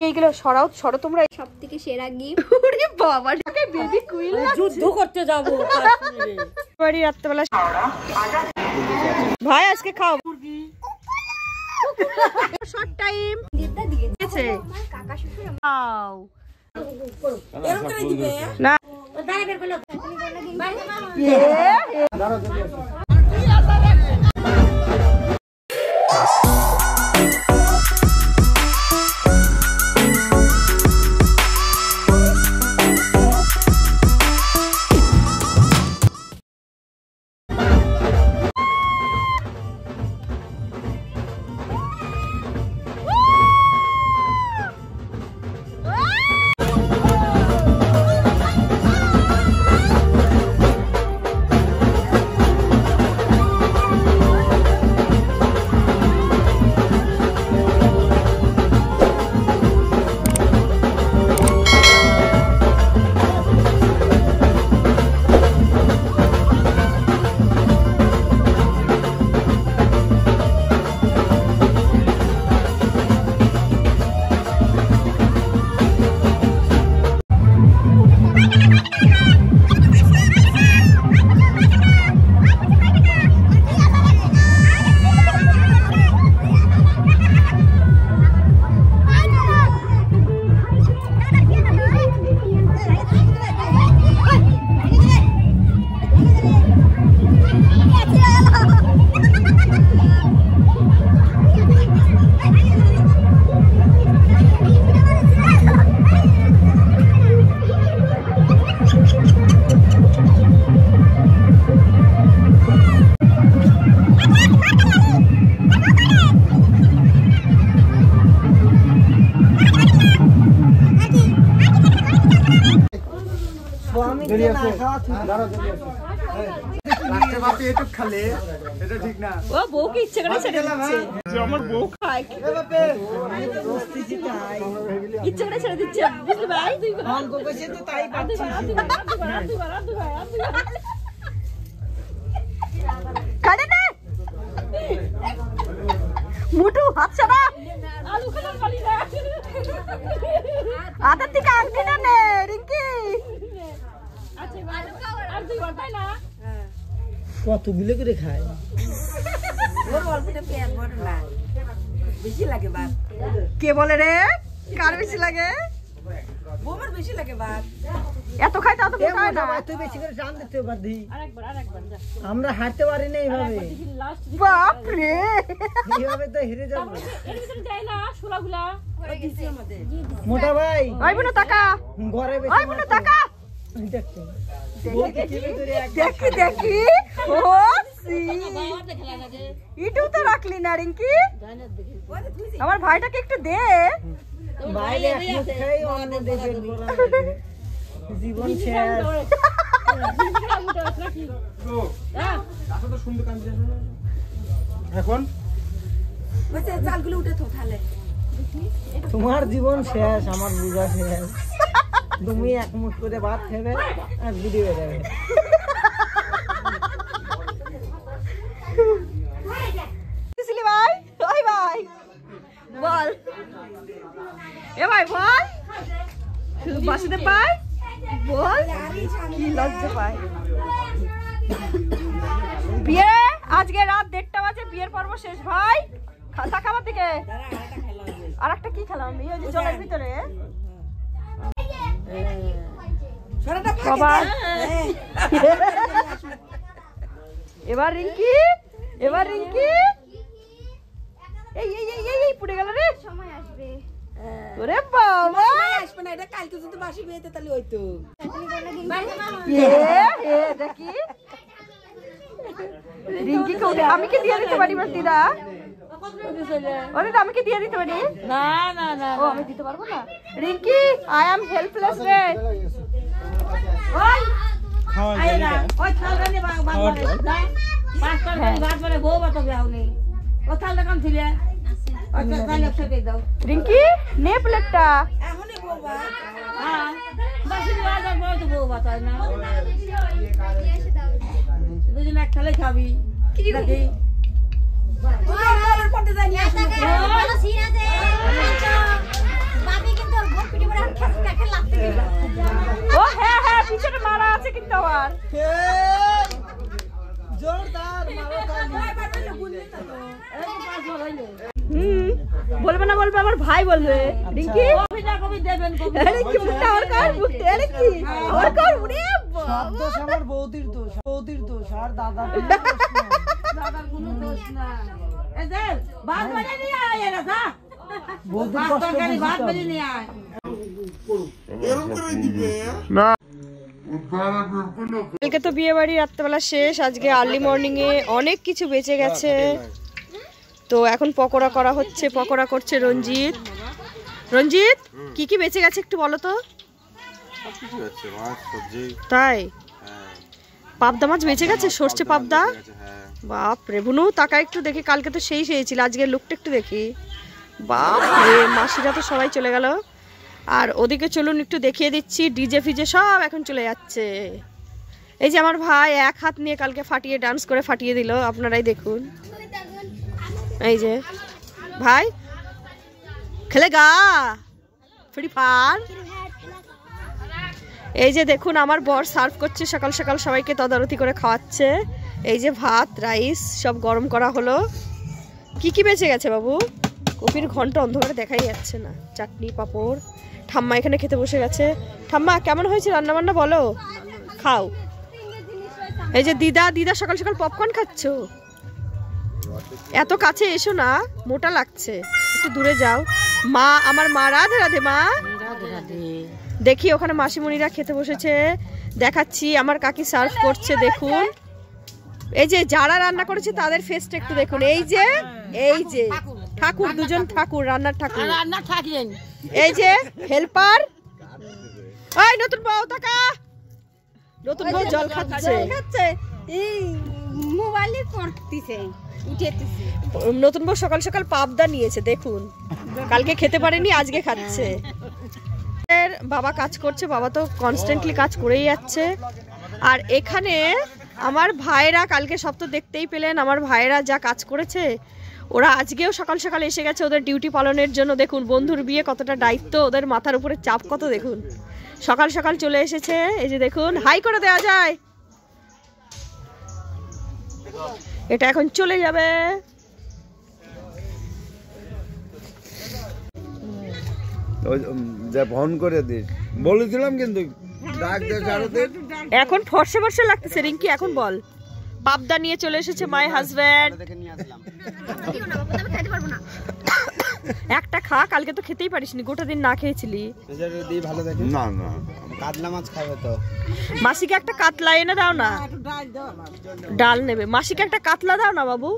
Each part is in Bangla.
এইগুলো সরো তোমরা। সবথেকে সেরা গিফট। ওরে বাবা, ঢাকে বেবি কুইন যুদ্ধ করতে যাবো বাড়ি রাত্রেবেলা। ভাই আজকে খাও শর্ট টাইম দিদা দিয়েছে আছে কাকা শ্বশুর খাও এরকম করে দিবে না দাঁড়া বের করলো ও বউকে ইচ্ছে করে ছেড়ে দিচ্ছে আমার বউ খায় ইচ্ছে করে ছেড়ে দিচ্ছে বুঝলি ভাই কাটে না মুটু হাত ছাড়া আলু খানার পালি না আদার থেকে আংটি না নে রিঙ্কি আর দুই বার তাই না কতগুলো করে খায় বেশি লাগে বাপ কে বলে রে কার বেশি লাগে বোমার বেশি লাগে বাপ এত খাই তা তো খায় না তুই বেশি করে টান দিতে পারবি আরেকবার যা আমরা হাঁটতে পারি না এইভাবে বাপ রে এইভাবে তো হেরে যাবো এর ভিতরে যাই না শোলাগুলা দিছি আমাদের মোটা ভাই ওই বোন টাকা ঘরে ওই বোন টাকা দেখতে দেখি দেখি ও সি ইটু তো রাখলি না রিঙ্কি আমার ভাইটাকে একটু দে বাইরে এক মুখ খাই অন্য দেশের জীবন শেষ এখন বসে চালগুলো উঠে তো তাহলে তোমার জীবন শেষ আমার বুঝা শেষ তুমি এক মুঠ করে ভাত খাবে আর ভিডিও যাবে ভাই ওই ভাই বল এ ভাই বল শুধু বাসিতে পাই বল কি লজ্জা পাই বিয়ে আজকে রাত 1:30 বাজে বিয়ের পর্ব শেষ ভাই খাতা খাবার দিকে আর একটা কি খেলাম আমি ওই যে জলের ভিতরে বাবা এবার রিঙ্কি এই এই এই এই পুড়ে গেল রে সময় আসবে ওরে বাবা আসবে না এটা কালকে যদি বাসি বিয়েতে তাহলে হইতো দেখি রিঙ্কি আমি কি দিয়ে দিতে পারি দিদা ওরে আমি কি দিয়ে দিতে পারি না না না ও আমি দিতে পারবো না রিঙ্কি আই অ্যাম হেল্পলেস রে ওই আইরা ওই থালটা নে ভাত বাড়ে না পাঁচ তরকারি ভাত বাড়ে বউ বাতো বেও নেই ও থালটা কাম ছিলে আচ্ছা তাহলে একসাথে দাও রিঙ্কি নে প্লেটটা এমনই বউবা হ্যাঁ বাসি বাজার বড় তো বউ বাতো না দুজন এক থালে খাবি নাকি পড়তে যাই না ভালো সিন আছে বাবি টাওয়ার। জোরদার মারো বলবে না, বলবে আমার ভাই বলবে। রিঙ্কি কবিতা কবি দেবেন কবি আরে কি টাওয়ার কর মুখতে, আরে কি আমার কর উড়ে সব দোষ আমার বৌদির দোষ, বৌদির দোষ আর দাদার দাদার কোনো দোষ না। এই যে ভাত বানিয়ে নিয়ে আয় এরা যা। বৌদির ভাত কষ্ট তরকারি ভাত বানিয়ে নিয়ে আয়। কালকে তো বিয়ে বাড়ি রাত্রেবেলা শেষ, আজকে আর্লি মর্নিং এ অনেক কিছু বেঁচে গেছে। তো এখন পকোড়া করা হচ্ছে, পকোড়া করছে রঞ্জিত। রঞ্জিত কি কি বেঁচে গেছে একটু বলো তো। তাই পাবদা মাছ বেঁচে গেছে, সর্ষে পাবদা। বাপ রে বুনু তাকা একটু দেখি, কালকে তো সেই ছিল, আজকে লুকটা একটু দেখি। বাপ রে মাসিরা তো সবাই চলে গেল। আর ওদিকে চলুন একটু দেখিয়ে দিচ্ছি, ডিজে ফিজে সব এখন চলে যাচ্ছে। এই যে আমার ভাই এক হাত নিয়ে কালকে ফাটিয়ে ডান্স করে ফাটিয়ে দিল, আপনারাই দেখুন। এই যে ভাই খেলেগা ফ্রি ফায়ার। এই যে দেখুন আমার বর সার্ভ করছে, সকাল সকাল সবাইকে তদারতি করে খাওয়াচ্ছে। এই যে ভাত রাইস সব গরম করা হলো। কি কি বেঁচে গেছে বাবু? কপির ঘন্ট অন্ধকারে দেখাই যাচ্ছে না। চাটনি পাঁপড়। ঠাম্মা এখানে খেতে বসে গেছে। ঠাম্মা কেমন হয়েছে রান্না বান্না বলো, খাও। এই যে দিদা, দিদা সকাল সকাল পপকর্ন খাচ্ছ। এত কাছে এসো না, মোটা লাগছে, একটু দূরে যাও। মা, আমার মা, রাধে রাধে মা। দেখি ওখানে মাসিমণিরা খেতে বসেছে, দেখাচ্ছি। আমার কাকি সার্ভ করছে দেখুন। এই যে যারা রান্না করেছে তাদের ফেসটা একটু দেখুন। এই যে এই যে ঠাকুর, দুজন ঠাকুর, রান্নার ঠাকুর। রান্না থাকলেন এই যে হেল্পার। ওই নতুন বউ টাকা, নতুন বউ জল খাচ্ছে। এই মোবাইলে করতেছে উঠেতেছে। নতুন বউ সকাল সকাল পাবদা নিয়েছে দেখুন, কালকে খেতে পারেনি আজকে খাচ্ছে। বাবা কাজ করছে, বাবা তো কনস্ট্যান্টলি কাজ করেই যাচ্ছে। আর এখানে আমার ভাইরা কালকে সব তো দেখতেই পেলেন, আমার ভাইরা যা কাজ করেছে। ওরা আজকেও সকাল সকাল এসে গেছে ওদের ডিউটি পালনের জন্য। দেখুন বন্ধুর বিয়ে কতটা দায়িত্ব, ওদের মাথার উপরে চাপ কত দেখুন। সকাল সকাল চলে এসেছে। এই যে দেখুন হাই করে দেওয়া যায়। এটা এখন চলে যাবে। ফোন করে দিস বলেছিলাম, কিন্তু এখন ফর্সা ফর্সা লাগতেছে। রিঙ্কি এখন বল। পাবদা নিয়ে চলে এসেছে মাই হাজবেন্ড। একটা খা, কালকে তো খেতেই পারিসনি, গোটা দিন না খেয়েছিলি। না না কাতলা মাছ খাবে তো। মাসিকে একটা কাতলা এনে দাও না। ডাল নেবে, মাসিকে একটা কাতলা দাও না বাবু।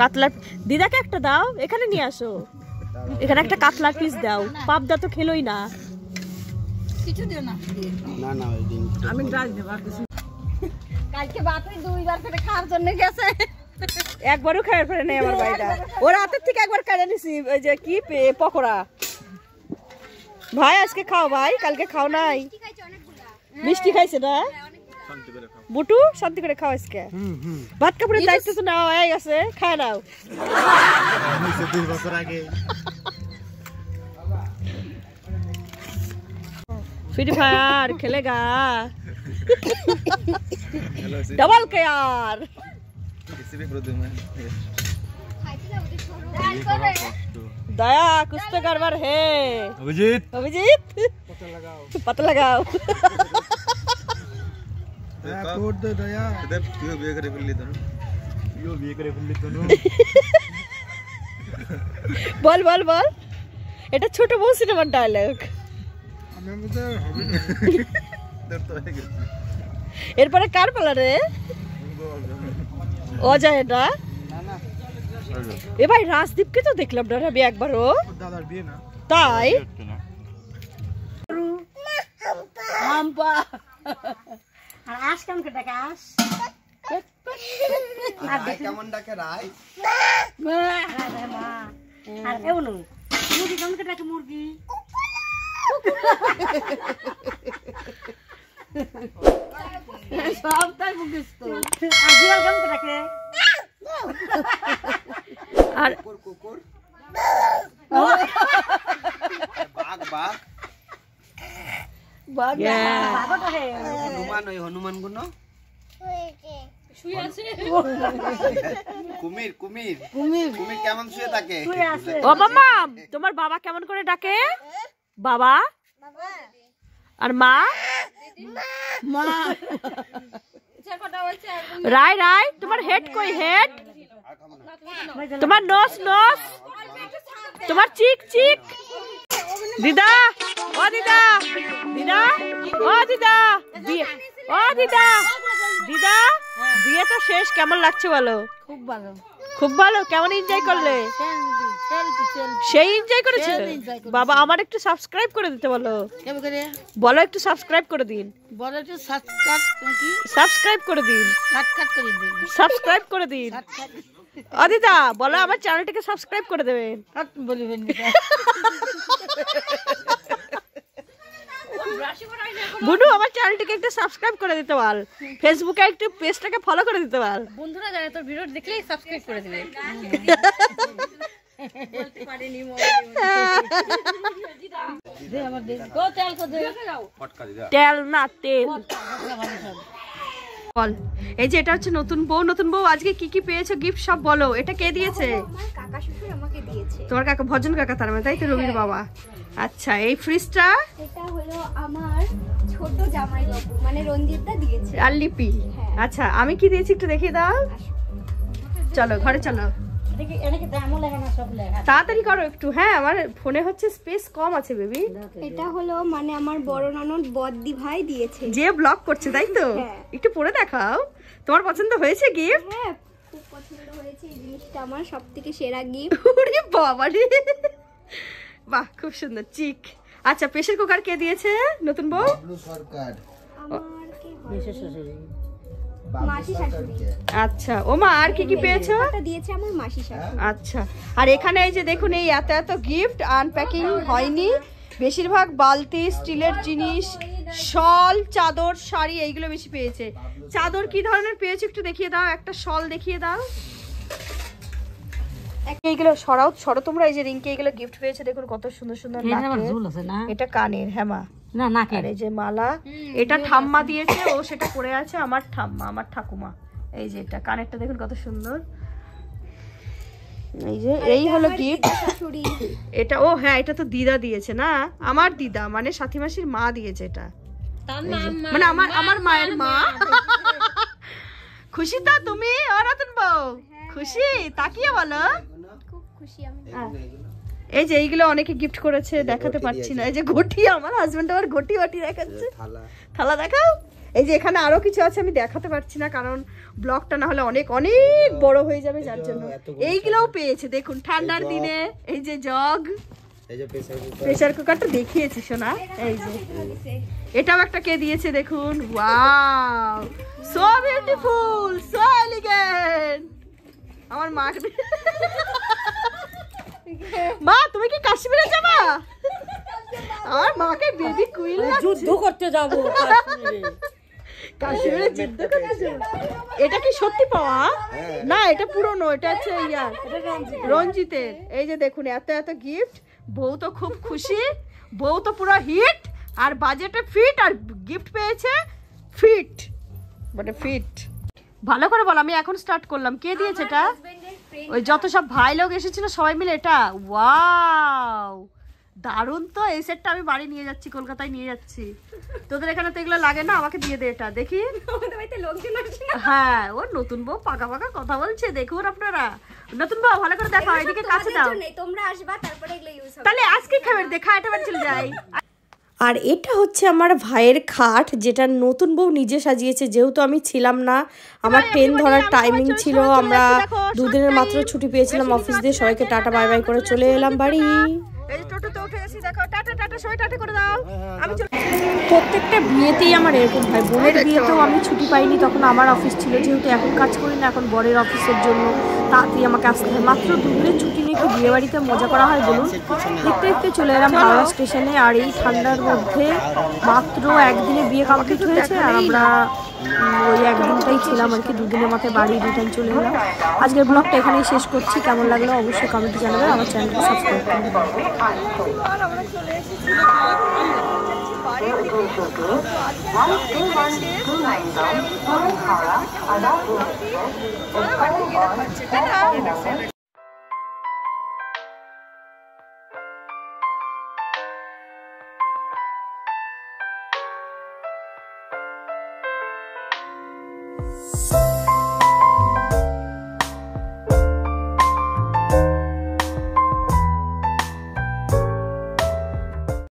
কাতলা দিদাকে একটা দাও, এখানে নিয়ে আসো। এখানে একটা কাতলা পিস দাও। পাবদা তো খেলোই না। কিছু দিও না। না না আমি ডাল দেব কিছু। কালকে বাপরে দুইবার করে খাওয়ার জন্য গেছে। একবারও খাওয়ার পরে নেই আমার ভাইটা। ওর হাতের থেকে একবার কেড়ে নিছি ওই যে কি পকোড়া। ভাই আজকে খাও ভাই, কালকে খাও নাই। মিষ্টি খাইছে না বুটু? শান্তি করে খাও আজকে। ভাত কাপড়ের দায়িত্ব তো নেওয়া হয়ে গেছে, খায় নাও। 2 বছর আগে फ्री फायर खेलेगा डबल के यार। दया कुछ तो गड़बड़ है। अभिजीत अभिजीत पता लगाओ। कोड दे दया तुझे बिये करे फिरली तो यो बिये करे फिरली तो বল বল বল। এটা ছোট বউ সিনেমার ডায়লগ। এরপরে কার পালা রে? অজয় এটা। এ ভাই রাজদীপকে তো দেখলাম না আমি একবারও। দাদার বিয়ে না তাই হাম্পা আর আশ কেমন করে ডাকে আশ? কেমন ডাকে রাই? আর এমন মুরগি কেমন করে ডাকে মুরগি? সবটাই মুখস্থ। আর বিড়াল কেমন করে ডাকে? আর কুকুর বাঘ বাঘ হনুমান ওই হনুমান গুণ কুমির কুমির কুমির কুমির কেমন শুয়ে থাকে ও মাম্মা তোমার বাবা কেমন করে ডাকে বাবা আর মা মা রাই রাই তোমার হেড কই হেড তোমার নোস নোস তোমার চিক চিক দিদা ও দিদা দিদা ও দিদা ও দিদা দিদা বিয়ে তো শেষ কেমন লাগছে বলো খুব ভালো খুব ভালো কেমন এনজয় করলে সেই এনজয় করেছিল বাবা আমার একটু সাবস্ক্রাইব করে দিতে বলো বলো একটু সাবস্ক্রাইব করে দিন বলো একটু সাবস্ক্রাইব সাবস্ক্রাইব করে দিন সাবস্ক্রাইব করে দিন অদিতা বলো আমার চ্যানেলটাকে সাবস্ক্রাইব করে দেবেন বলবেন বুনু আমার চ্যানেলটাকে একটু সাবস্ক্রাইব করে দিতে বল ফেসবুকে একটু পেজটাকে ফলো করে দিতে বল বন্ধুরা যারা তোর ভিডিও দেখলেই সাবস্ক্রাইব করে দিবে তেল না তেল বল এই যে এটা হচ্ছে নতুন বউ আজকে কি কি পেয়েছো গিফট সব বলো এটা কে দিয়েছে আমার কাকা শ্বশুর আমাকে দিয়েছে তোমার কাকা ভজন কাকা তার মানে তাই তো রবির বাবা আচ্ছা এই ফ্রিজটা এটা হলো আমার ছোট জামাই বাবু মানে রঞ্জিতদা দিয়েছে আর লিপি আচ্ছা আমি কি দিয়েছি একটু দেখিয়ে দাও চলো ঘরে চলো তাড়াতাড়ি করো একটু হ্যাঁ আমার ফোনে হচ্ছে স্পেস কম আছে বেবি এটা হলো মানে আমার বড় ননদ বদ্দি ভাই দিয়েছে যে ব্লগ করছে তাই তো একটু পরে দেখাও তোমার পছন্দ হয়েছে গিফট হ্যাঁ খুব পছন্দ হয়েছে এই জিনিসটা আমার সবথেকে সেরা গিফট ওরে বাবা রে বাহ খুব সুন্দর চিক আচ্ছা প্রেসার কুকার কে দিয়েছে নতুন বউ সরকার আমার কি মাসি শাশুড়ি আচ্ছা ও মা আর কি কি পেয়েছো এটা দিয়েছে আমার মাসি শাশুড়ি আচ্ছা আর এখানে এই যে দেখুন এই এত এত গিফট আনপ্যাকিং হয়নি বেশিরভাগ বালতি স্টিলের জিনিস শল চাদর শাড়ি এইগুলো বেশি পেয়েছে চাদর কি ধরনের পেয়েছে একটু দেখিয়ে দাও একটা শল দেখিয়ে দাও এইগুলো সরো তোমরা এই যে রিঙ্কি এগুলো গিফট পেয়েছে দেখুন কত সুন্দর সুন্দর এটা কানের হ্যাঁ না না আর এই যে মালা এটা ঠাম্মা দিয়েছে ও সেটা পরে আছে আমার ঠাম্মা আমার ঠাকুমা এই যে এটা কানেরটা দেখুন কত সুন্দর এই যে এই হলো গিফট শাশুড়ি এটা ও হ্যাঁ এটা তো দিদা দিয়েছে না আমার দিদা মানে সাথী মাসির মা দিয়েছে এটা মানে আমার মায়ের মা খুশি তো তুমি ও রতন বউ খুশি তাকিয়ে বলো খুব খুশি আমি এই যে এইগুলো অনেকে গিফট করেছে দেখাতে পারছি না এই যে ঘটি আমার হাজবেন্ড আমার ঘটি বাটি দেখাচ্ছে থালা দেখাও এই যে এখানে আরো কিছু আছে আমি দেখাতে পারছি না কারণ ব্লগটা না হলে অনেক অনেক বড় হয়ে যাবে যার জন্য এইগুলোও পেয়েছে দেখুন ঠান্ডার দিনে এই যে জগ এই যে প্রেসার কুকারটা দেখিয়েছি শোনা এই যে এটাও একটা কে দিয়েছে দেখুন wow so beautiful so elegant আমার মা মা তুমি কি কাশ্মীরে যাবা আমার মাকে বেবি কুইন যুদ্ধ করতে যাবো কাশ্মীরে যুদ্ধ করতে এটা কি সত্যি পাওয়া না এটা পুরনো এটা হচ্ছে ইয়ার রঞ্জিতের এই যে দেখুন এত এত গিফট বউ তো খুব খুশি বউ তো পুরো হিট আর বাজেটে ফিট আর গিফট পেয়েছে ফিট মানে ফিট ভালো করে বল আমি এখন স্টার্ট করলাম কে দিয়েছে এটা ওই যত সব ভাই লোক এসেছিল সবাই মিলে এটা ওয়াও দারুণ তো এই সেটটা আমি বাড়ি নিয়ে যাচ্ছি কলকাতায় নিয়ে যাচ্ছি তোদের এখানে তো এগুলো লাগে না আমাকে দিয়ে দে এটা দেখি হ্যাঁ ও নতুন বউ পাকা পাকা কথা বলছে দেখুন আপনারা নতুন বউ ভালো করে দেখো এদিকে কাছে দাও তোমরা আসবা তারপরে এগুলো ইউজ হবে তাহলে আজকে খাবার দেখা এটা বাড়ি চলে যাই আর এটা হচ্ছে আমার ভাইয়ের খাট যেটা নতুন বউ নিজে সাজিয়েছে যেহেতু আমি ছিলাম না আমার ট্রেন ধরার টাইমিং ছিল আমরা দুদিনের মাত্র ছুটি পেয়েছিলাম অফিস দিয়ে সবাইকে টাটা বাই বাই করে চলে এলাম বাড়ি এই টোটোতে উঠে গেছি দেখো টাটা টাটা সবাই টাটা করে দাও আমি প্রত্যেকটা বিয়েতেই আমার এরকম হয় বোনের বিয়েতেও আমি ছুটি পাইনি তখন আমার অফিস ছিল যেহেতু এখন কাজ করি না এখন বরের অফিসের জন্য তাড়াতাড়ি আমাকে আসতে হয় মাত্র দুদিনের ছুটি নিয়ে কি বিয়ে বাড়িতে মজা করা হয় বলুন দেখতে দেখতে চলে এলাম হাওড়া স্টেশনে আর এই ঠান্ডার মধ্যে মাত্র একদিনে বিয়ে কমপ্লিট হয়েছে আর আমরা ওই একদিনটাই ছিলাম আর কি দুদিনের মাথায় বাড়ি রিটার্ন চলে এলাম আজকের ব্লগটা এখানেই শেষ করছি কেমন লাগলো অবশ্যই কমেন্টে জানাবেন আমার চ্যানেলকে সাবস্ক্রাইব করবেন বাড়ির দিকে টাটা।